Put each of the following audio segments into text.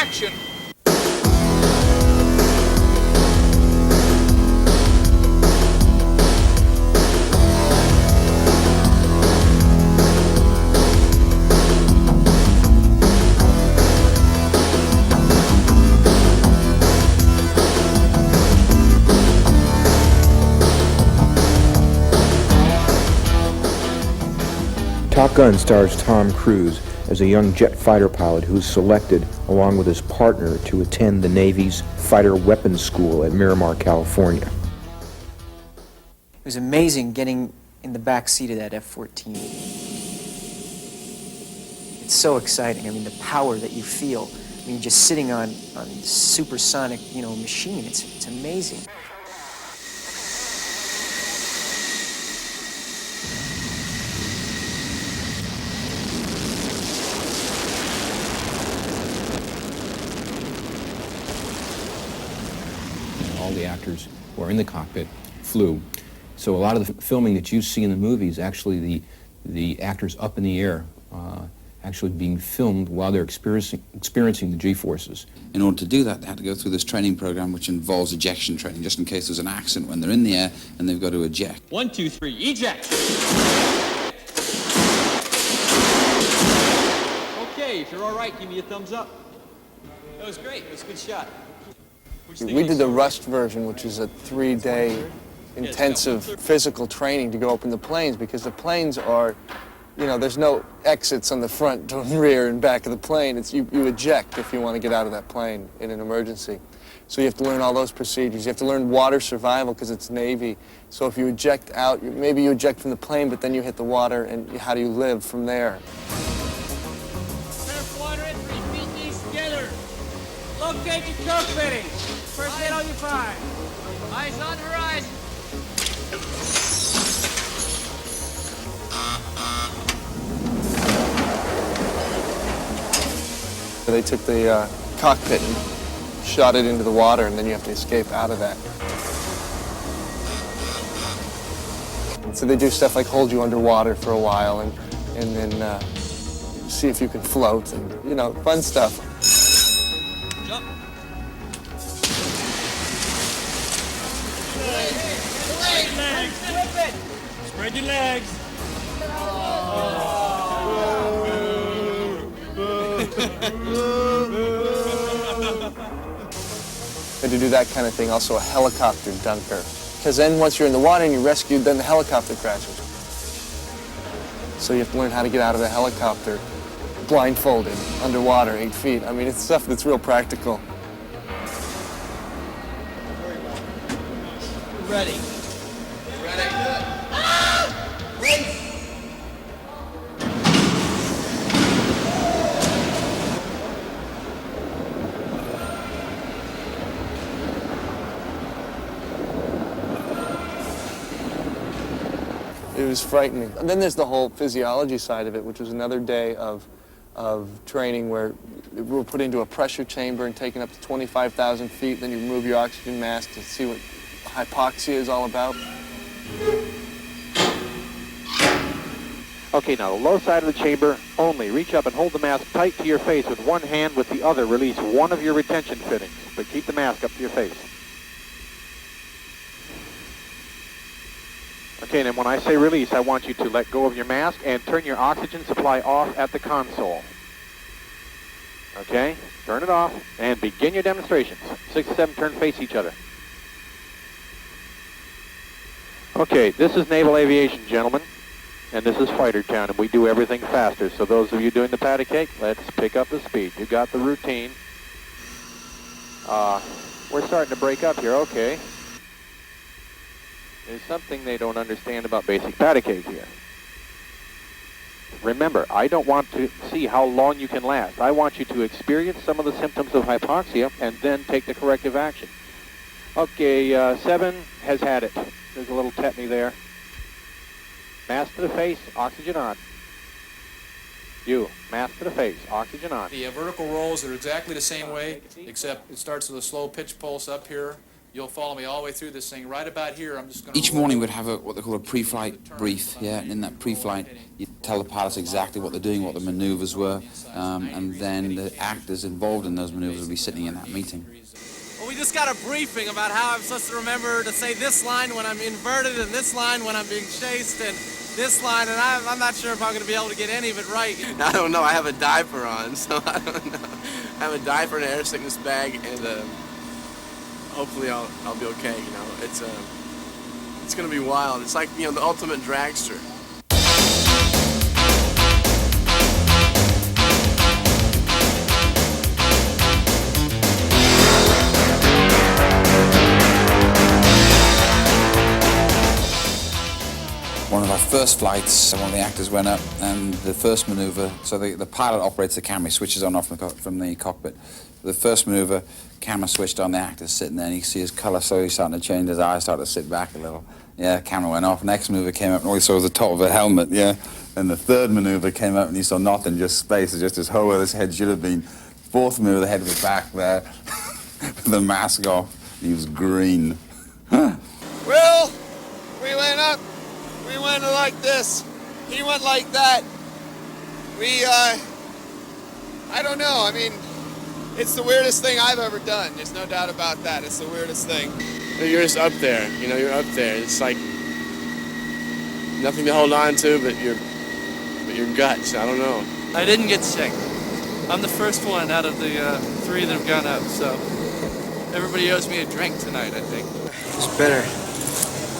action. Top Gun stars Tom Cruise as a young jet fighter pilot who's selected, along with his partner, to attend the Navy's Fighter Weapons School at Miramar, California. It was amazing getting in the back seat of that F-14. It's so exciting. I mean, the power that you feel. I mean, just sitting on supersonic, machine. It's amazing. All the actors who are in the cockpit flew. So a lot of the filming that you see in the movies, actually the actors up in the air, actually being filmed while they're experiencing the G-forces. In order to do that, they had to go through this training program which involves ejection training, just in case there's an accident when they're in the air and they've got to eject. 1, 2, 3, eject! Okay, if you're all right, give me a thumbs up. That was great. It was a good shot. We did the Rust version, which is a 3-day intensive physical training to go up in the planes, because the planes are, there's no exits on the front, rear, and back of the plane. It's you eject if you want to get out of that plane in an emergency. So you have to learn all those procedures. You have to learn water survival because it's Navy. So if you eject out, maybe you eject from the plane, but then you hit the water, and how do you live from there? Surf water at 3 feet knees together. Locate your choke fitting. First hit on your 5. Eyes on horizon. They took the cockpit and shot it into the water, and then you have to escape out of that. And so they do stuff like hold you underwater for a while and then see if you can float and, fun stuff. Jump. Spread your legs. And to do that kind of thing, also a helicopter dunker. Because then once you're in the water and you're rescued, then the helicopter crashes. So you have to learn how to get out of the helicopter blindfolded, underwater, 8 feet. I mean, it's stuff that's real practical. Ready. It was frightening. And then there's the whole physiology side of it, which was another day of training where we were put into a pressure chamber and taken up to 25,000 feet. Then you remove your oxygen mask to see what hypoxia is all about. Okay, now the low side of the chamber only. Reach up and hold the mask tight to your face with one hand. With the other, release one of your retention fittings, but keep the mask up to your face. Okay, and then when I say release, I want you to let go of your mask and turn your oxygen supply off at the console. Okay, turn it off and begin your demonstrations. 6 to 7 turn face each other. Okay, this is Naval Aviation, gentlemen, and this is Fighter Town, and we do everything faster. So those of you doing the patty cake, let's pick up the speed. You got the routine. We're starting to break up here, okay. There's something they don't understand about basic patty cake here. Remember, I don't want to see how long you can last. I want you to experience some of the symptoms of hypoxia and then take the corrective action. Okay, 7 has had it. There's a little tetany there. Mask to the face, oxygen on. You, mask to the face, oxygen on. The vertical rolls are exactly the same way, except it starts with a slow pitch pulse up here, You'll follow me all the way through this thing. Right about here, I'm just going to... Each morning we'd have what they call a pre-flight brief, yeah, and in that pre-flight you tell the pilots exactly what they're doing, what the maneuvers were, and then the actors involved in those maneuvers will be sitting in that meeting. Well, we just got a briefing about how I'm supposed to remember to say this line when I'm inverted and this line when I'm being chased and this line, and I'm not sure if I'm going to be able to get any of it right. I don't know. I have a diaper on, so I don't know. I have a diaper and an air sickness bag, and hopefully I'll be okay. You know, it's going to be wild. It's like, you know, the ultimate dragster. One of our first flights, one of the actors went up, and the first maneuver, so the pilot operates the camera, switches on off from the cockpit. The first maneuver, camera switched on, the actor's sitting there, and you can see his colour slowly starting to change, his eyes started to sit back a little. Yeah, camera went off, next maneuver came up, and all you saw was the top of a helmet, yeah. And the third maneuver came up, and you saw nothing, just space, just as whole where this head should have been. Fourth maneuver, the head was back there, with the mask off, he was green. Will, we went up. We went like this. He went like that. I don't know. I mean, it's the weirdest thing I've ever done. There's no doubt about that. It's the weirdest thing. You're just up there. You know, you're up there. It's like nothing to hold on to but your guts. I don't know. I didn't get sick. I'm the first one out of the 3 that have gone up, so everybody owes me a drink tonight, I think. It's better.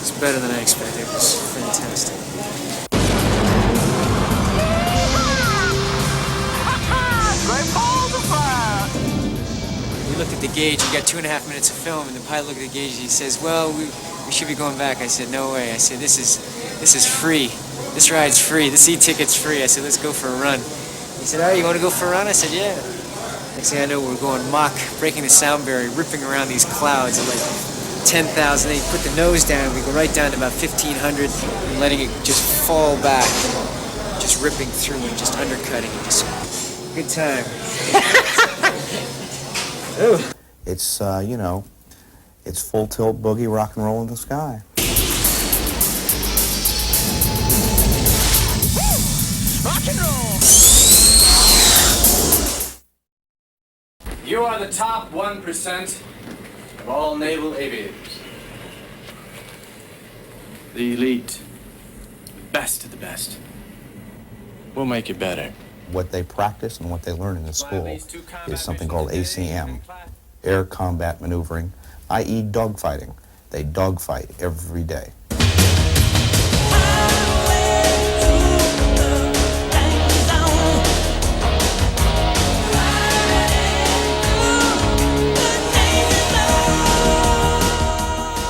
It's better than I expected. It was fantastic. We looked at the gauge. We got 2.5 minutes of film, and the pilot looked at the gauge. And he says, "Well, we should be going back." I said, "No way." I said, "This is free. This ride's free. This e-ticket's free." I said, "Let's go for a run." He said, "All right, you want to go for a run?" I said, "Yeah." Next thing I know, we're going Mach, breaking the sound barrier, ripping around these clouds at like 10,000. They put the nose down. We go right down to about 1,500, and letting it just fall back, just ripping through and just undercutting. And just good time. It's you know, it's full tilt boogie rock and roll in the sky. Rock and roll! You are the top 1% of all naval aviators. The elite, the best of the best. We'll make you better. What they practice and what they learn in the school is something called ACM, Air Combat Maneuvering, i.e. dogfighting. They dogfight every day.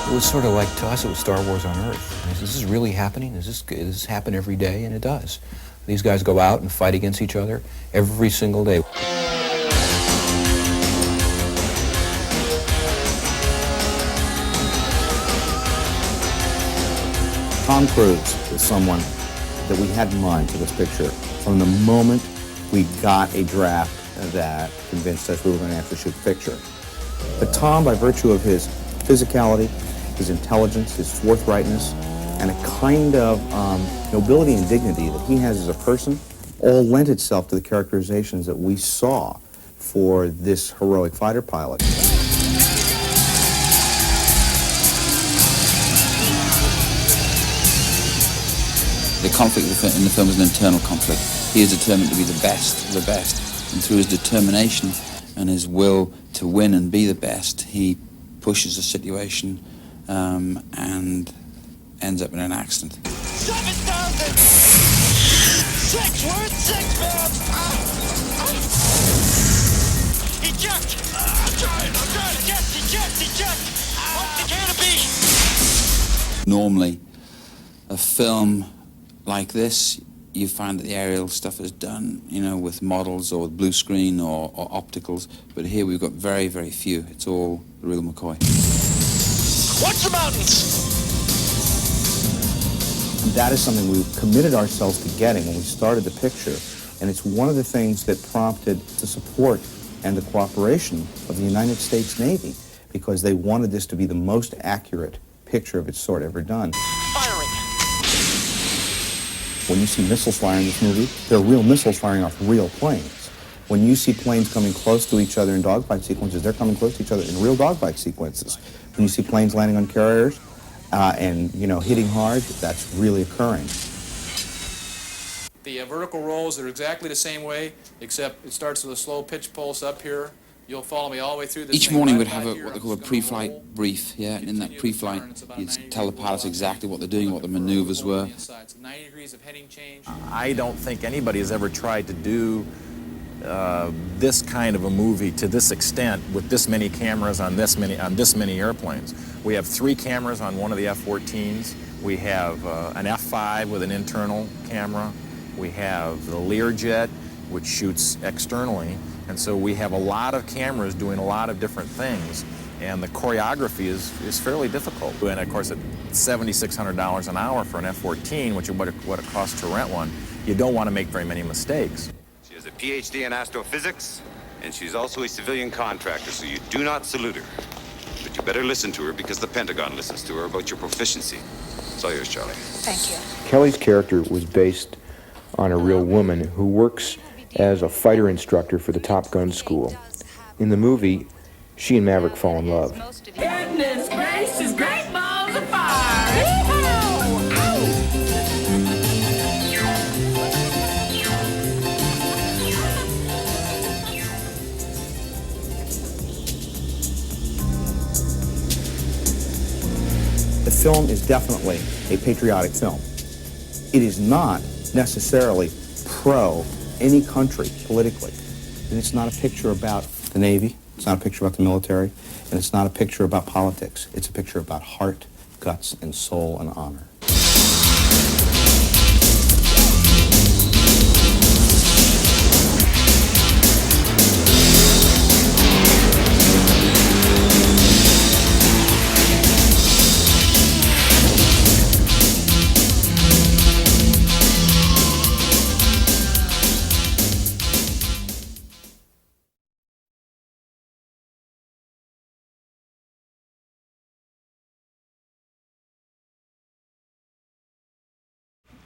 It was sort of like, to us, it was Star Wars on Earth. Does this really happening? Does this happen every day? And it does. These guys go out and fight against each other every single day. Tom Cruise is someone that we had in mind for this picture from the moment we got a draft that convinced us we were going to actually shoot the picture. But Tom, by virtue of his physicality, his intelligence, his forthrightness, and a kind of nobility and dignity that he has as a person, all lent itself to the characterizations that we saw for this heroic fighter pilot. The conflict in the film is an internal conflict. He is determined to be the best of the best, and through his determination and his will to win and be the best, he pushes the situation and ends up in an accident. 7,000! 6 words, 6 man! Eject! I'm trying! Eject! Off the canopy! Normally, a film like this, you find that the aerial stuff is done, you know, with models or with blue screen or opticals, but here we've got very, very few. It's all the real McCoy. Watch the mountains! That is something we committed ourselves to getting when we started the picture, and it's one of the things that prompted the support and the cooperation of the United States Navy, because they wanted this to be the most accurate picture of its sort ever done. When you see missiles firing in this movie, they're real missiles firing off real planes. When you see planes coming close to each other in dogfight sequences, they're coming close to each other in real dogfight sequences. When you see planes landing on carriers and, you know, hitting hard, that's really occurring. The vertical rolls are exactly the same way, except it starts with a slow pitch pulse up here. You'll follow me all the way through this Each thing. morning Right we'd have about a, here, what they I'm call a just gonna roll, pre-flight brief, yeah, and in that continue to pre-flight turn. It's about a you'd 90 tell the degree pilots roll. exactly what they're doing, what the maneuvers were. It's 90 degrees of heading change. I don't think anybody has ever tried to do this kind of a movie to this extent with this many cameras on this many airplanes. We have 3 cameras on one of the F-14s. We have an F-5 with an internal camera. We have the Learjet, which shoots externally. And so we have a lot of cameras doing a lot of different things. And the choreography is fairly difficult. And of course, at $7,600 an hour for an F-14, which is what it costs to rent one, you don't want to make very many mistakes. She has a PhD in astrophysics, and she's also a civilian contractor, so you do not salute her. But you better listen to her because the Pentagon listens to her about your proficiency. It's all yours, Charlie. Thank you. Kelly's character was based on a real woman who works as a fighter instructor for the Top Gun school. In the movie, she and Maverick fall in love. Goodness gracious, great balls of fire! The film is definitely a patriotic film. It is not necessarily pro any country politically. And it's not a picture about the Navy, it's not a picture about the military, and it's not a picture about politics. It's a picture about heart, guts, and soul and honor.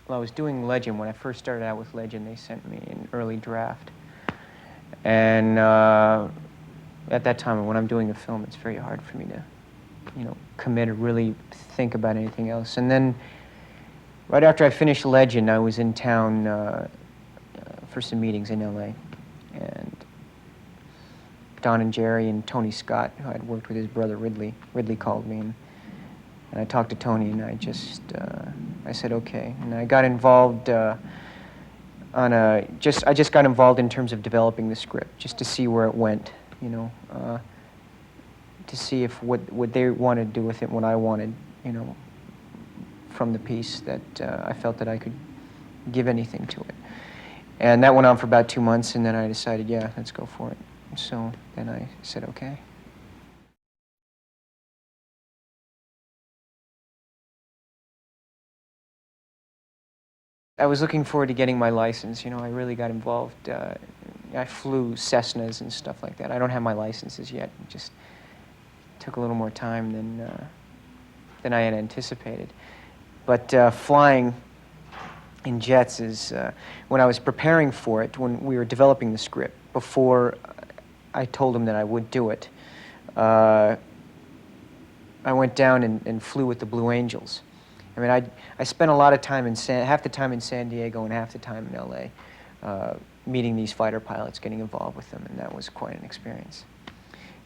Well, I was doing Legend. When I first started out with Legend, they sent me an early draft. And at that time, when I'm doing a film, it's very hard for me to, you know, commit or really think about anything else. And then, right after I finished Legend, I was in town for some meetings in LA. And Don and Jerry and Tony Scott, who I'd worked with his brother Ridley called me. And I talked to Tony, and I just, I said, okay. And I got involved I just got involved in terms of developing the script, just to see where it went, you know, to see if what they wanted to do with it, what I wanted, you know, from the piece, that I felt that I could give anything to it. And that went on for about 2 months, and then I decided, yeah, let's go for it. So then I said, okay. I was looking forward to getting my license. You know, I really got involved. I flew Cessnas and stuff like that. I don't have my licenses yet. It just took a little more time than I had anticipated. But flying in jets is, when I was preparing for it, when we were developing the script, before I told him that I would do it, I went down and flew with the Blue Angels. I mean, I spent a lot of time half the time in San Diego and half the time in LA, meeting these fighter pilots, getting involved with them, and that was quite an experience.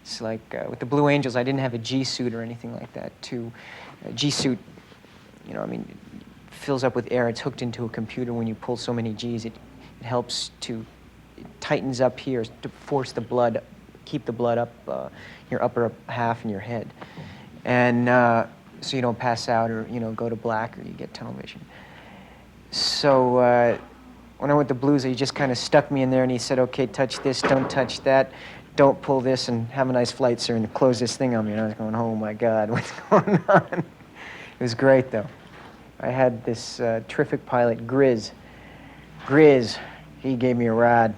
It's like, with the Blue Angels, I didn't have a G-suit or anything like that. A G-suit, you know, I mean, it fills up with air. It's hooked into a computer. When you pull so many Gs, it helps to, it tightens up here to force the blood, keep the blood up your upper half in your head. And so you don't pass out or, you know, go to black or you get tunnel vision. So when I went to Blues, he just kind of stuck me in there and he said, okay, touch this, don't touch that, don't pull this, and have a nice flight, sir, and close this thing on me. And I was going, oh my God, what's going on? It was great, though. I had this terrific pilot, Grizz. He gave me a ride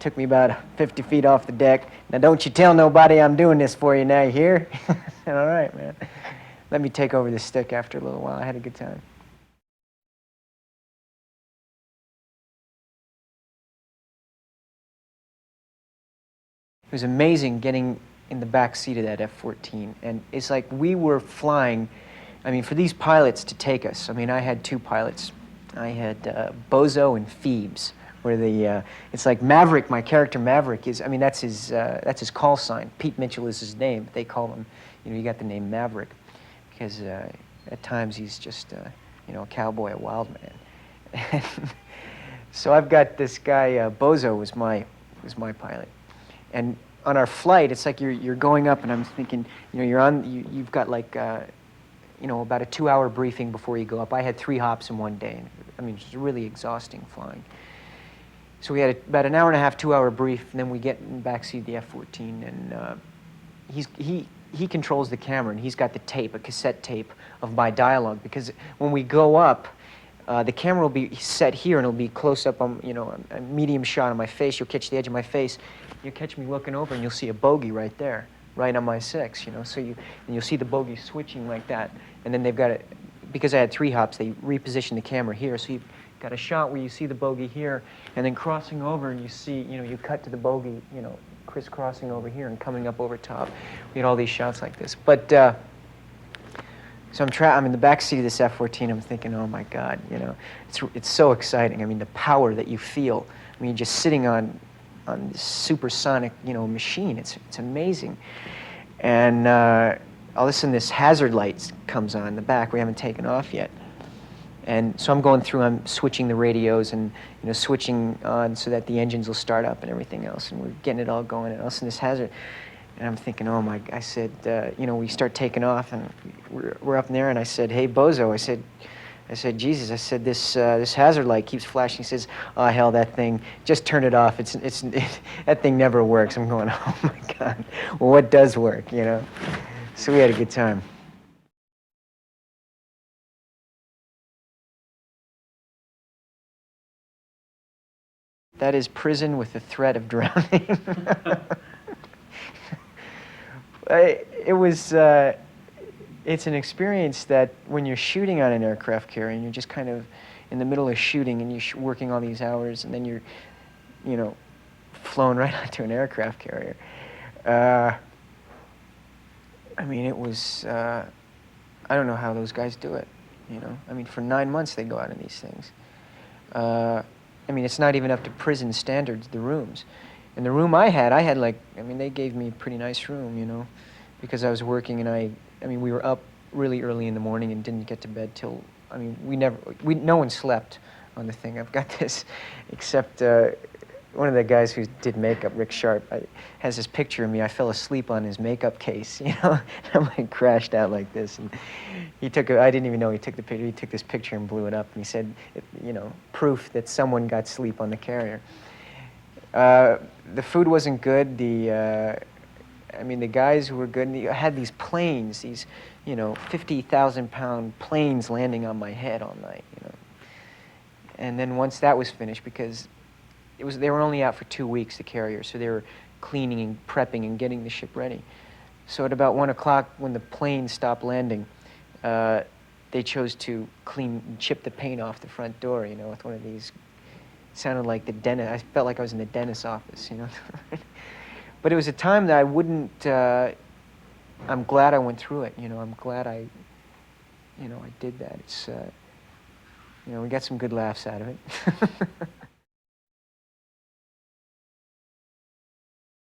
took me about 50 feet off the deck. Now, don't you tell nobody I'm doing this for you now, you hear? I said, all right, man. Let me take over the stick after a little while. I had a good time. It was amazing getting in the back seat of that F-14. And it's like we were flying, I mean, for these pilots to take us, I mean, I had two pilots. I had Bozo and Phoebes, where the, it's like Maverick, my character Maverick is, I mean, that's his call sign. Pete Mitchell is his name, but they call him, you know, he got the name Maverick, because at times he's just, you know, a cowboy, a wild man. So I've got this guy, Bozo was my pilot. And on our flight, it's like you're going up, and I'm thinking, you know, you've got like, you know, about a 2-hour briefing before you go up. I had 3 hops in one day. And, I mean, it was really exhausting flying. So we had about an hour and a half, 2-hour brief, and then we get in the backseat of the F-14, and he controls the camera, and he's got the tape, a cassette tape of my dialogue, because when we go up, the camera will be set here, and it'll be close up on, you know, a medium shot on my face. You'll catch the edge of my face. You'll catch me looking over, and you'll see a bogey right there, right on my 6, you know. So you'll see the bogey switching like that, and then they've got it, because I had 3 hops, they repositioned the camera here, so you've got a shot where you see the bogey here, and then crossing over, and you see, you know, you cut to the bogey, you know, crisscrossing over here and coming up over top. We had all these shots like this, but. So I'm in the back seat of this F-14. I'm thinking, oh my God, you know, it's so exciting. I mean, the power that you feel. I mean, you're just sitting on this supersonic, you know, machine. It's amazing. And all of a sudden, this hazard light comes on in the back. We haven't taken off yet. And so I'm going through. I'm switching the radios and, you know, switching on so that the engines will start up and everything else. And we're getting it all going. And all of a sudden, this hazard. And I'm thinking, oh my, I said, you know, we start taking off, and we're up in there, and I said, hey, Bozo, I said, Jesus, I said, this hazard light keeps flashing. He says, oh, hell, that thing, just turn it off. That thing never works. I'm going, oh my God, well, what does work, you know? So we had a good time. That is prison with the threat of drowning. It's an experience that when you're shooting on an aircraft carrier and you're just kind of in the middle of shooting and you're working all these hours and then you're, you know, flown right onto an aircraft carrier. I mean, it was, I don't know how those guys do it, you know. I mean, for 9 months they go out in these things. I mean, it's not even up to prison standards, the rooms. And the room I had like, I mean, they gave me a pretty nice room, you know, because I was working and I mean, we were up really early in the morning and didn't get to bed till, I mean, no one slept on the thing. I've got this, except one of the guys who did makeup, Rick Sharp, has this picture of me. I fell asleep on his makeup case, you know. I'm like crashed out like this. And he took I didn't even know he took the picture. He took this picture and blew it up. And he said, you know, proof that someone got sleep on the carrier. The food wasn't good. I mean, the guys who were good, and had these planes, these, you know, 50,000-pound planes landing on my head all night, you know. And then once that was finished, because they were only out for 2 weeks, the carrier, so they were cleaning and prepping and getting the ship ready. So at about 1 o'clock, when the plane stopped landing, they chose to clean and chip the paint off the front door, you know, with one of these. It sounded like the dentist. I felt like I was in the dentist's office, you know. But it was a time that I wouldn't, I'm glad I went through it, you know. I'm glad I did that. It's, you know, we got some good laughs out of it.